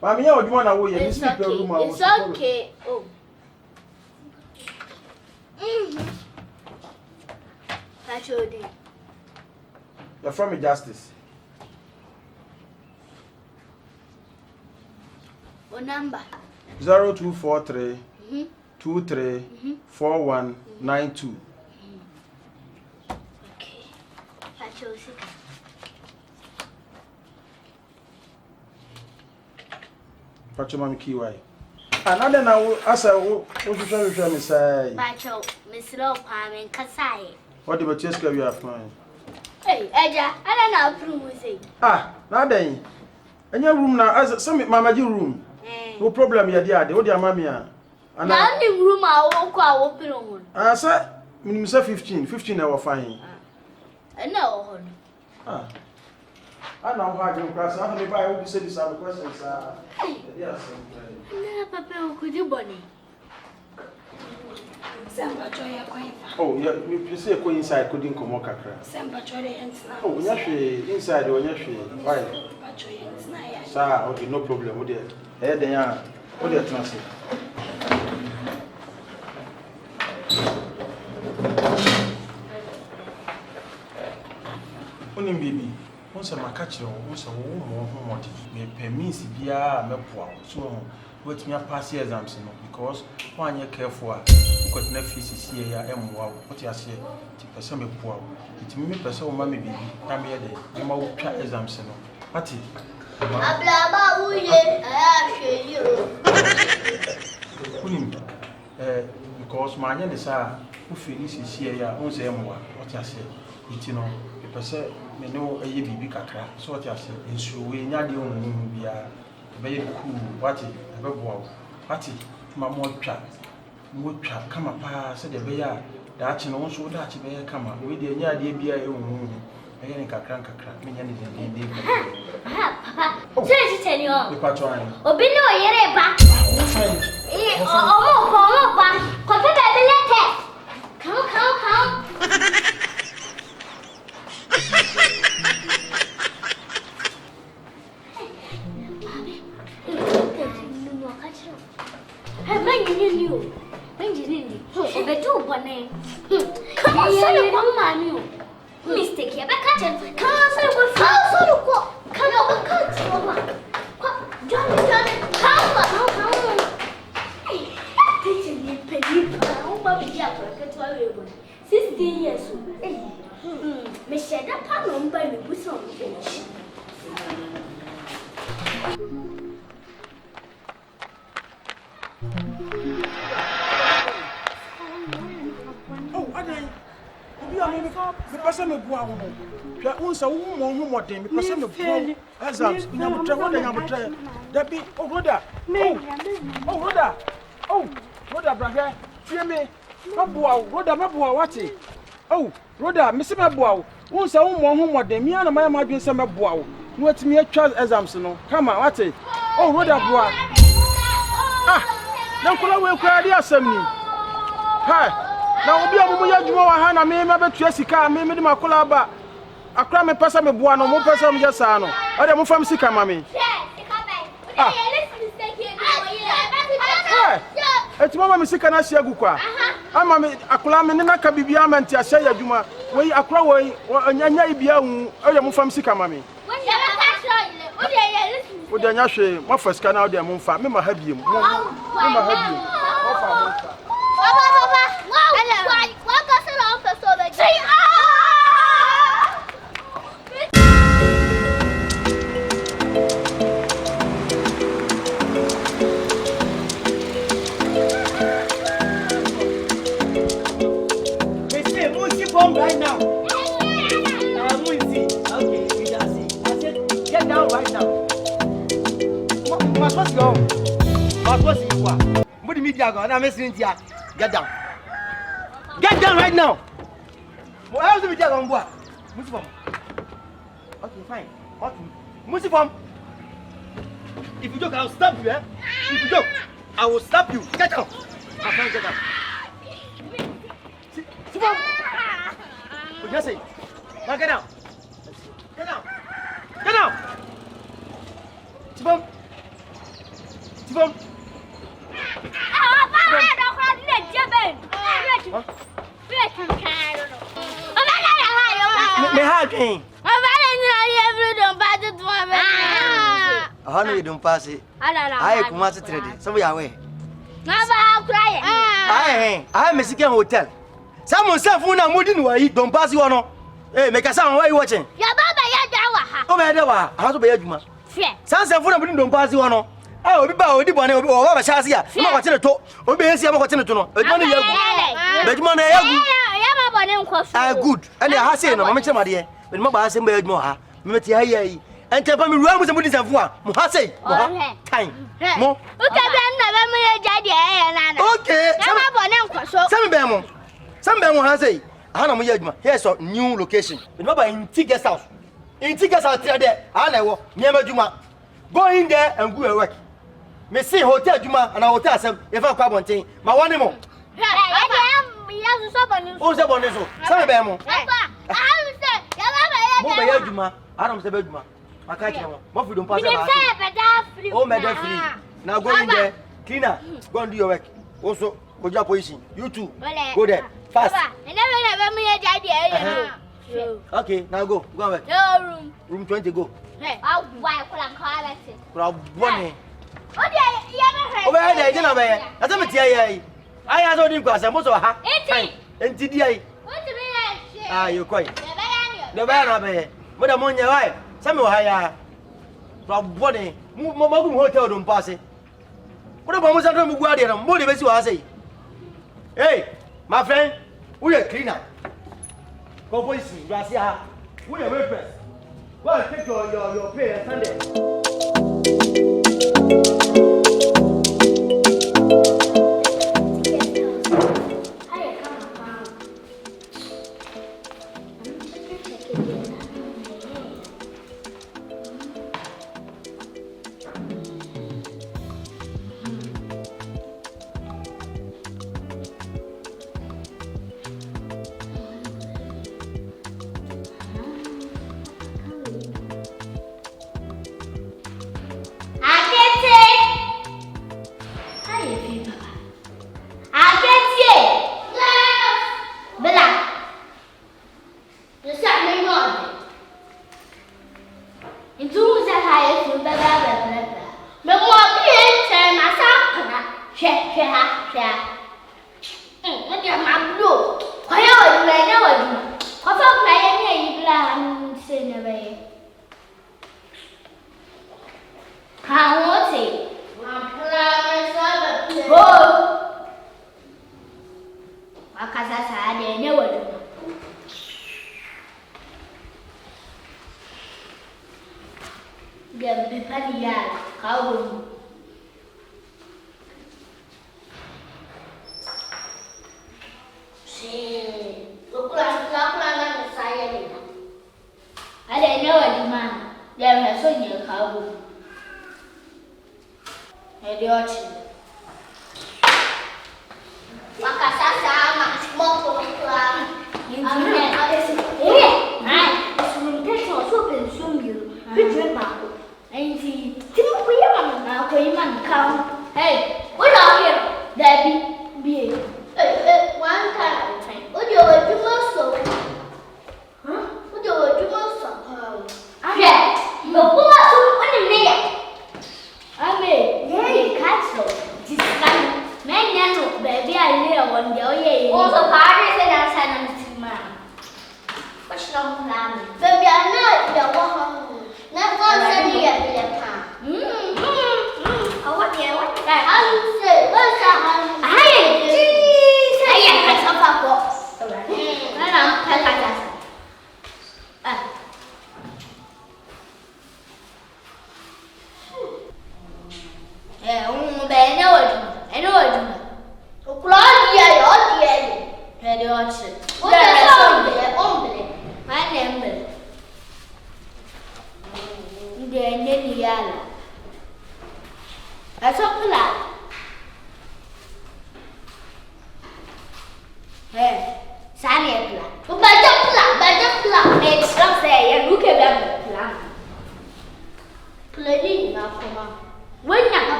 But me, I would want to wait. It's okay. It's okay. Oh. Patricia, you're from Justice. what number? 0243 23 4192. Okay. Patricia. Patricia, Mammy Kiwai. Another now, as I will show me say. Patricia, Miss Lopam and Kasai. What the chest you are fine? Hey, Edja, I don't know how to say. Ah, now then. And your room now, as some mamma room. No problem, your dear. What your mammy are. And now, the room I won't go open on. I said, 15 I will find. No. I know how you cross. I don't know if you some questions. Yes. Papa, could you bunny? Oh, yeah, you say go inside, couldn't come on kakra. Oh, yes, inside or yes, why? Sir, okay, no problem. What they are, what they are translating. Onim baby, once I catch you, once a woman, may permits be a mepoa, so what me a pass exams because 1 year careful, you got nephews here, and what you say, to person me poor. It may be person, mammy baby, I'm here, you might try exams. Patty, because my name is who finishes here, owns them what you say, you know. Person me know a baby kakra so what you say nso we nya de ohun bia be cool what e be bo what ma mo twa kama pa se de be ya da chi no nso da chi be ya kama we de nya de bia e ohun e ye kakra me nya ne de Papa, say tell you. The patron. Obi no yere ba. Omo ba. Ko te be lete. Come. Mistake here, but catch him. Come on, so you go. Come on, catch him. Johnny, come. Hey, teaching me penny. Oh, baby, yeah, get to our 16 years old. Me said that part on by me put some finish. Oh, I the person of one. Once a woman who want him, the person of one exams. That be, oh, Rhoda. Oh, Rhoda, brother. Hear me. Rhoda, what? Oh, Rhoda, Miss Mabuao. Once a woman who want them, me and my mother doing some Mabuao. What me a child exams, no? Come on, what? Oh, Rhoda, boy. Ah, don't call away, cry, dear, Sammy. Hi. Now, be a woman, you are Hannah, me, maybe Jessica, me, my collaba. A crime person, me, Buano, more person, Jassano. I don't from Sika, mammy. It's Mamma Sika, I see a Guka. I'm a clam and a cabibiam and Tiasha Juma, where you are crowing or a Yanya Biam, or you from Sika, mammy. Would the Nashi, my first canal, dear Monfa, Mima have you. Right now. Okay, you just see. I said, get down right now. What's going on? What's you want? What do you mean, I'm listening to you. Get down. Get down right now. What else do we get on board? Musifom. Okay, fine. What? Musifom. If you joke, I'll stop you, eh? If you joke, I will stop you. Get down. I can't get down. Musifom. Just say, now get down. Get down. Get down. Tibom. Me ha dwen. Ahanu yedum pass. Ai kuma se trade. So we are we. Na ba cry. Ai Mexican hotel. Someone said for now mudi no yi don pass you no. Eh make us why you watching? Ya baba ya dawa ha. O be dawa. How to be adwuma. Fe. Sanse for now mudi don pass you no. Ah obi ba odi bone obi o ba chance ya. Ma ko tene to. Obi esi ma ko tene to no. Adwuma no yagu. Adwuma no yagu. Ya ma bone nko so. Ah good. And ha say no ma chema de. Me ma ba say mba adwuma ha. Me ti ha yi. Ente pa me ruwa mu se mudi sanfo a. Mo ha say. Mo ha. Time. Mo. O ka be na be me ya jade e na na. Okay. Ya ma bone nko so. Some be mo. Some be mo ha say. Ahana mo yadwuma. Here's a new location. Me ma ba in guest house. In tickets are there, I know, never Juma. Go in there and go work. Me see hotel Juma and I will tell them if I come one thing. My one more. Oh, the one is all. Some of them. Move Juma. I don't say Juma. I can't tell you. Don't pass it. Oh, madam, free. Now go in there. Cleaner, go and do your work. Also, go job position. You too. Go there. Fast. Okay, now go. Go away. No room. Room 20, go. Hey, I'll buy a Crowd bunny. Oh, yeah, Over there, you know, I don't tell I had only because I'm also a hack. And today, ah, you're quite. The banner, but I'm on your way. Some higher. Crowd bunny. Move hotel, don't pass it. What about Mozambique Guardian? I'm more than I say. Hey, my friend, we are cleaner. Go for it, Gracia. We are workers. Well, take your pay and Sunday.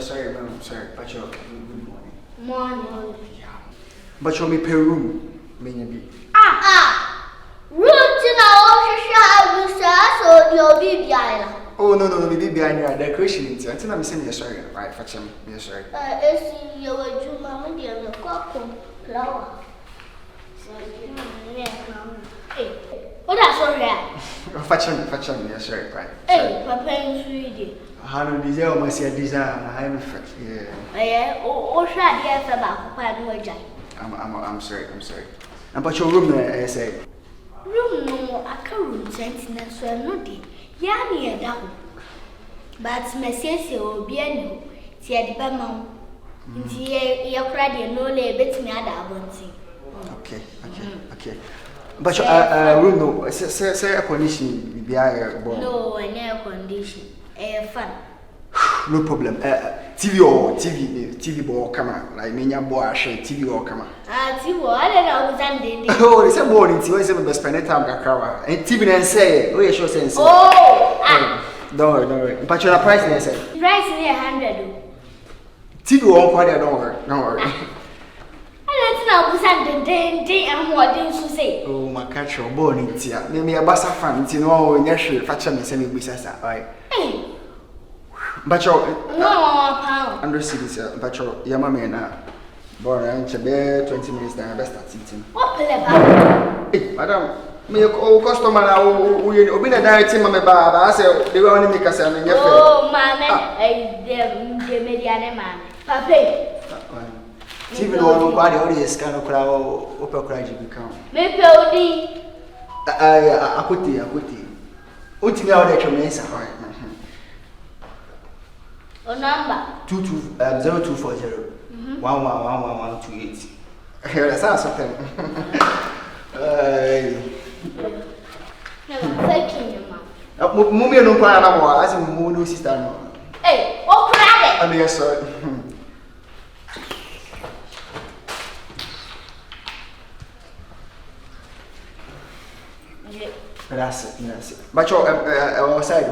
sorry, ma'am. Sorry, but you good morning. Morning. But you me pay room. Me be. Room to now, so you'll be behind. Oh no, we be behind your decoration. Until I'm saying sorry. Right, fetch him. Yes, sorry. It's your Jew mamma, dear, the cock flower. What that's all right. Fetch him. Yes, sorry. Right. Hey, Papa is reading. How do you say my design? I'm fetch. Yeah. Oh, shall the answer about Papa no jay. I'm sorry. And but your room there, I say. Room no, I can't room sentinel, so I'm not dear. Yammy a double. But my sister will be a new. See at the Bama. See, your craddy no lay bet me at that one thing. Okay. But your room no, say a condition be a boy. No, an air condition. Fun. No problem. TV ball camera. Like me and boy share TV or camera. TV, I don't know who's ending. Oh, it's a morning TV. It's a spend time kakra. And TV then say, oh, you sure sense. Don't worry. But your price then say. Price is 100. TV won't quite don't worry. I don't know who's ending and what didn't you say? Oh, my catch your bone in tea. Maybe a bassa fan, you know, in your shirt, fetch me semi business. Right. But your no, under cities, but your Yamama now. Born and 20 minutes now, best at eating. What play? Hey, madam, me a customer now, we have been a direct team, my baba. I said, they will only make us an oh, mamma, the mediana man. Papa. TV no body audience can crowd upper crash become. Maybe Odi. Akete. Ultimate out there, Tremesa. O number 0240 111128. That's awesome. Thank you, ma'am. Mummy no cry no more. As mu no sister no. Hey, what cry? I'm yes sorry. That's it. But your outside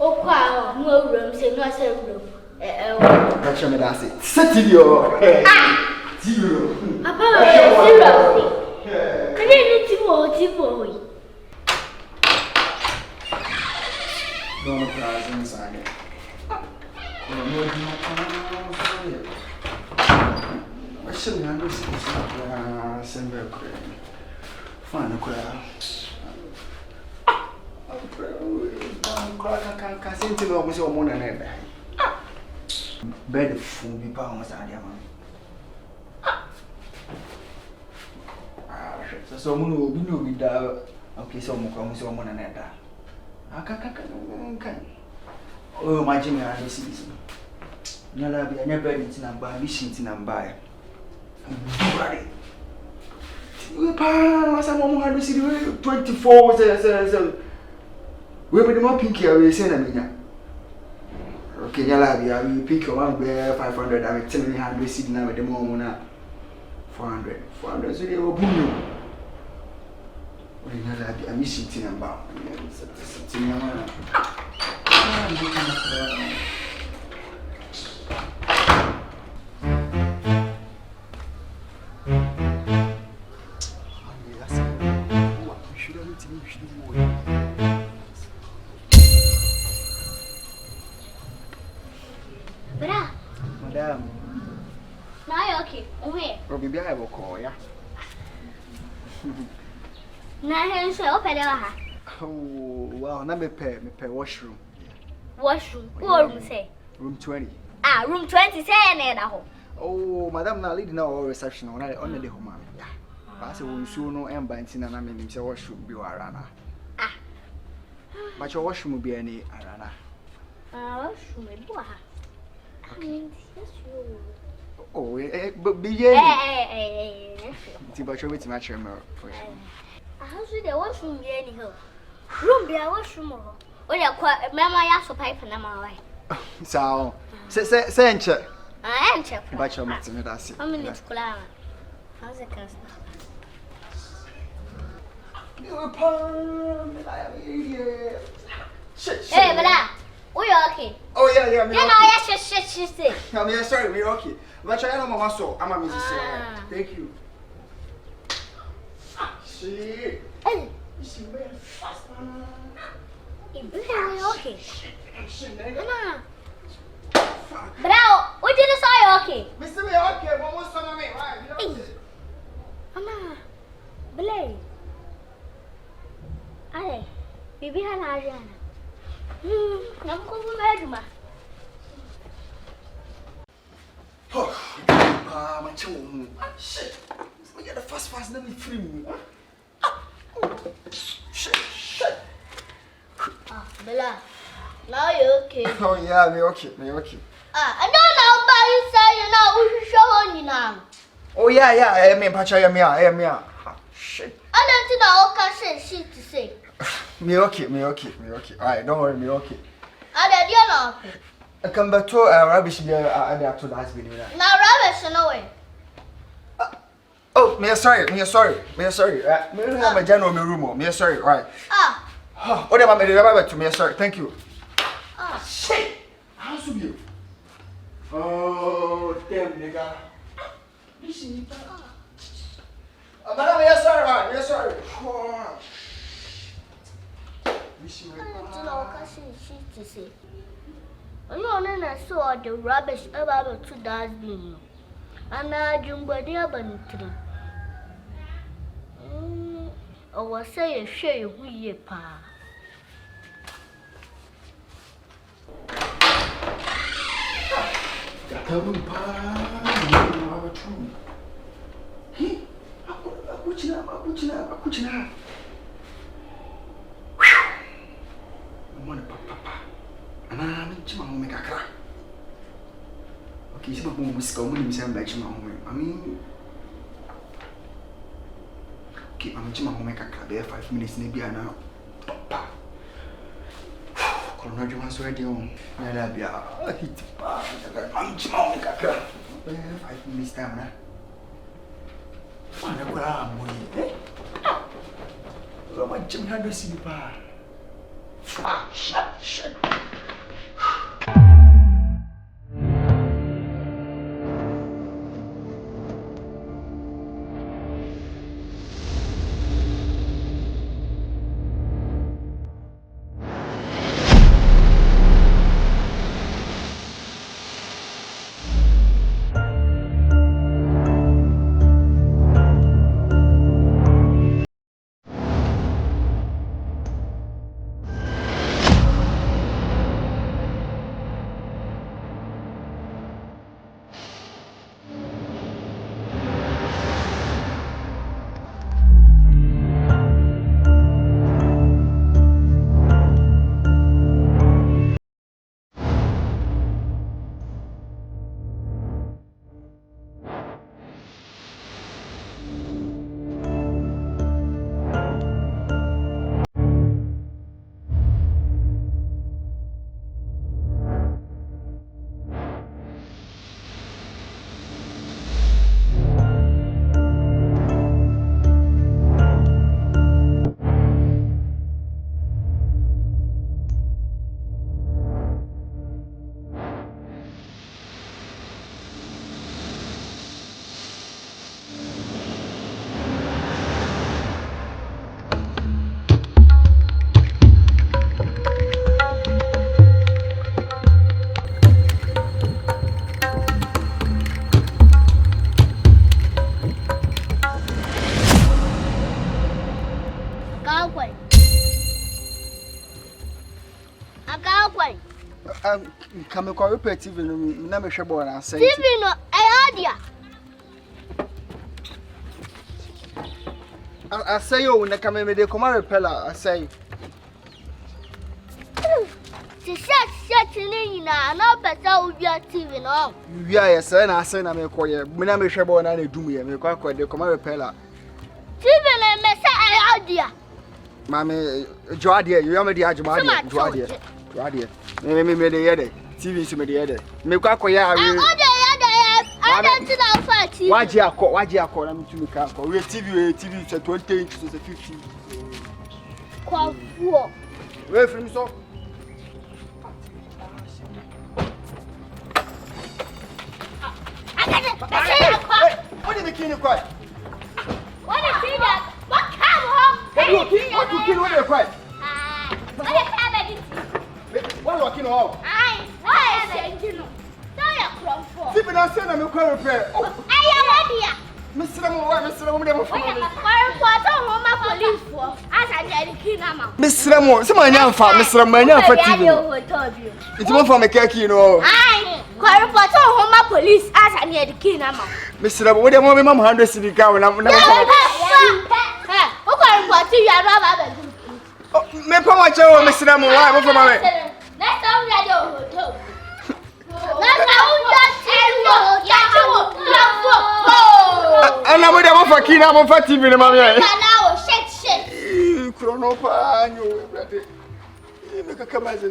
oh, wow, no room, say no, say room. But your that's it. Sit your zero. Papa, zero. I didn't need boy. No prize inside. I should have understood. Fine, no crowd. Can't seem to know what's your money and bed fool be pounds and diamond. So, Moon will be no good. Okay, so Mukom, so one another. I can't. Oh, my Jimmy, I don't see. Never be a never eating and buy machines and buy. Ready. We pass a moment to see 24 says. We will not pick your send. Okay, Yala, we pick your one bear 500. I will tell me how to sit now at the moment. 400. So they will boom you. I'm missing in about. Madam. Now, okay, wait. Maybe I will call ya. Now, here's your pedal. Oh, well, now me pay washroom. Washroom? What room say? Room 20. Room 20 say any home. Oh, madam, now lead now reception on the home. Yeah. I say, we soon know and banting and I mean, him say washroom be arana. But your washroom will be any arana. Washroom, oh, but be ye. But you're with match for how's the washroom be anyhow? Room be a washroom. Oh, yeah, quite Mamma Yasso pipe and I'm so, say, check. I am check. But you're matching it. I'm in the school. How's it cast? You a palm. Hey, but We okay. Oh yeah, me You know, yes, she say. I'm sorry, me okay. But I know mama so. I'm a musician. Thank you. See. Hey. You see very fast, man. We okay. Mama. Bravo, we didn't say okay. Mr. Me okay, mama so me. Why? Mama. Blay. Aye. Bibi hana ajana. Namko meduma. Oh, my children. Shit. We get the fast, let me free me. Shit. Ah, Bella. Now you okay? Oh yeah, me okay. I don't know about you say you know we should show you now. Oh yeah, I mean, Pacha, I am. Shit. I don't know what can say to say. Me okay. Alright, don't worry, me okay. I don't know. I come back to rubbish beer at to last video. Now rubbish no way. Oh, me sorry. Me have my general me room. Me sorry, right. Oh, what am I to me sorry. Thank you. Shit. How should you? Oh, damn nigga. Listen. Madam, yes sorry. I don't know what can say to say. You only saw the rubbish about 2 dustbin. And I jumbo dear bunny. I was saying, share who ye pa. Come pa, Hey, akuchina. Mwana papa. Ana chima home kakra. Okay, sima bomo musika omo ni msamba chima home. Okay, chima home kakra be 5 minutes na bia na papa. Corona juma so ready on. Na la bia hit pa. Chima home kakra. Be 5 minutes time na. Mana kula amoni. Roma chima hado sibi pa. Shit. Come and repair TV and never share board and say TV no I say you when I come in with the command repeller, I say she shut in no better with your TV no. Yes, and I say I'm a choir. When I'm a share board and I do me, I'm quite the command repeller. TV and mess idea. Mammy, Joadia, you are the Joadia. Joadia. Maybe made the other. TV to me the other. Make a choir. I don't know. Why you call them to look out? We TV to 20 inches to 50. Quite four. Where from so? key in quiet. What is it that? What come home? What you kill when you're quiet? What is happening? What walking out? Why is it you know? Tell your crop for. Keep it on send them a repair. Oh, I am here. Mr. Mo, Police for as I get the key now. Mr. Mo, someone young for Mr. Mania for TV. It's one from a cake, you know. I report home police as I near the key now. Mr. Mo, what do you want? Mom, 100 city cow and I'm never. Who can report to you? I Me pa wa chewo Mr. Mo, why? Mo for my. Next time we are hotel. Next time we And I'm with them for Kina, I'm for TV, mamma. Shit. Chrono pa, you. Make a come as